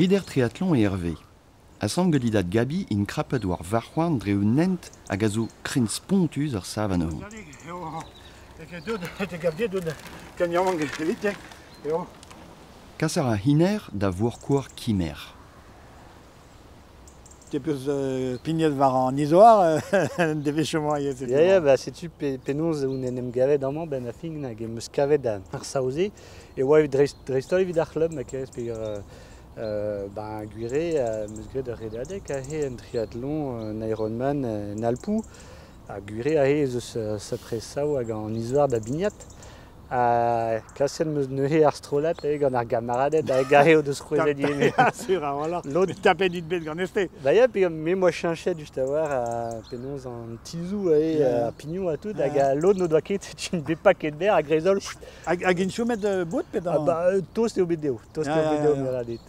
Rider triathlon et Hervé. A Sangelidat Gabi in krapet war varc'hoant dre un nent hag a zo krin spontus ar savan eo. Kasar a hiner da vorkour kimer. T'es plus pignet var an izoar, devechement yet. Ja, bah setu penaos un enem gavet amañ ben a fin hag eus kavet ar saoze. E oa dreistol evit ar club ma kerez pegar gwire meus gret ar redadek a he en triathlon, en Ironman, en Alpou. A gwire a he eus sapresaou hag an izoar da bignat. A kasen meus neuze ar strolat gant ar gamaradet hag a he o deus c'hwezet yeme. Bien sûr, voilà. L'autre tapait dit bet gant este. Bah ya, me moi chinchet just a war a penaos an tizou a pignon a tout hag a l'autre no doa ket un bet paket ber a grezol. Hag in chomet bout pet an? Bah tost eo bet deo, meradet.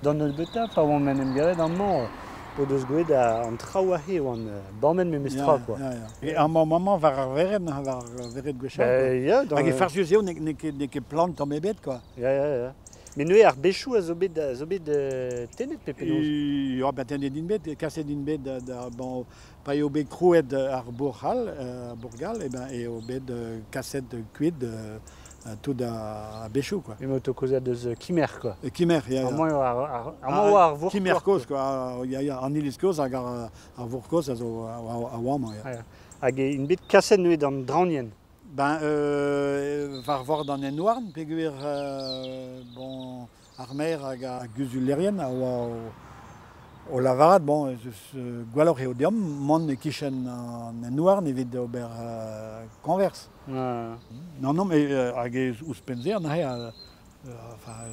Dan eus beta, pa oan men em gavet an man, po deus gouet an traoù a he oan barmen me meus tra, quoi. Et an maman var ar veret gwechal. Ya, Hag e farsius eo ne ket plant an mebet, quoi. Ya. Men neu ar bechou a zo bet tenet pe penaos. Ja, ben tenet din bet, kaset din bet bon, pa eo bet krouet ar bourgal, e o bet kaset kuit tout a bechou, quoi. E mo to kozet deus kimer, quoi. Kimer, ya. Amañ eo ar vourkour. Kimer koz, quoi. An iliz koz hag ar vourkoz a zo a oamant, ya. Hag in bet kaset neuet an draunien. Ben, var vord an enouarn, peogwir bon, ar mer hag a guzullerien a oa o lavarat, bon, eus gwaloc'h eo deom, mont e kichen an enouarn evit ober konvers. Non, mais hag e ouspenzer, nahe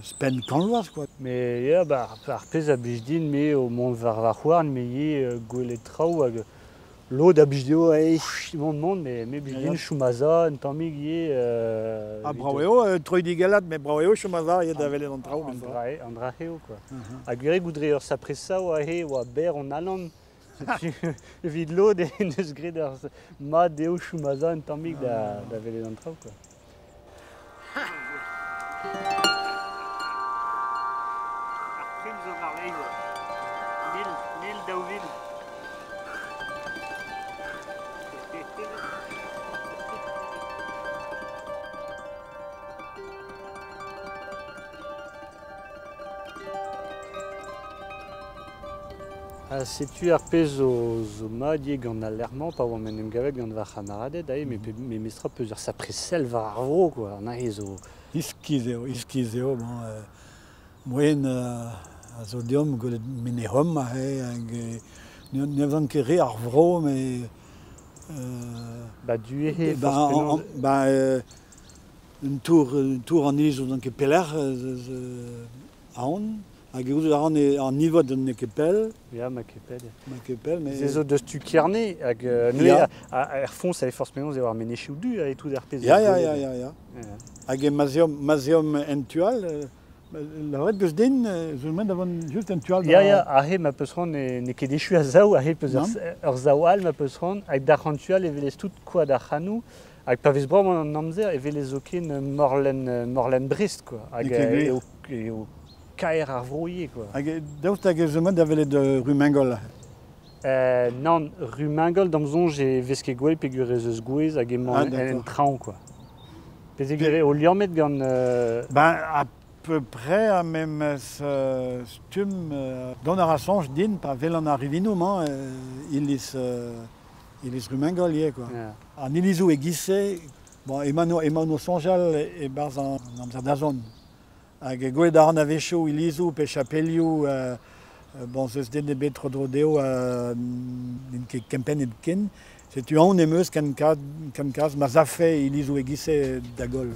spen kanloaz, quoi. Mais ya, ar pez a blij din me o mont var c'hoarn, me ye gwelet traoù hag l'eau da blij deo mont, me blij din choumaza, en tammig ye... Brao eo, troi digalat, me brao eo choumaza, ye da velet an traoù. An dra eo, quoi. Hag gure goudre ur sapresaou a he oa ber on alan. Evit l'eau neus gret ar mat eo choumaza en tammig da velet an traoù, quoi. Setu ar pez zo mat ye gant al lerman pa oan men em gavet gant var c'hamaradet me mestra peus ur sapresel var ar vro, quoi. An ahe zo... Iskiz eo, bon, moen a zo deom gwelet mene hom a he, hag ne vant ket re ar vro, me... Ba du he un tour an iliz ouzh an ket pelec'h aon, hag e ouzh an nivod an ne ket pel. Ya, ma kepel. Mais... Se zo deus tu kerne, hag ar fons a force penaos eo ar menechioù du a etout ar pez. Ya. Hag e mazeom entual, la red peus din, zo men davon just entual. Ya, a he ma peus ran ne ket echu a zaou, a he peus ur zaou al ma peus ran, hag d'ar entual e velez tout koad ar c'hanou, hag pa vez brom an amzer e velez o ken morlen brist, quoi. Hag eo kaer ar vroie, quoi. Hag daoust hag zo men da velet rumengol. Non, rumengol damzonj e vez ket gwell pe gure eus gwez hag emañ en traoù, quoi. Pez e gure o liammet gant... Ben, à peu près a même stum don ar assange din pa vel an arrivinoum, iliz rumengol ye, quoi. An ilizou e gise, bon, emano sonjal e barz an amzer da zon. Hag e gouet ar an avechou ilizou pe chapelioù, bon, zeus den ebet tro deo din ket kempen et ken. Setu aon emeus kan kaz ma zafe ilizou e gise da gol.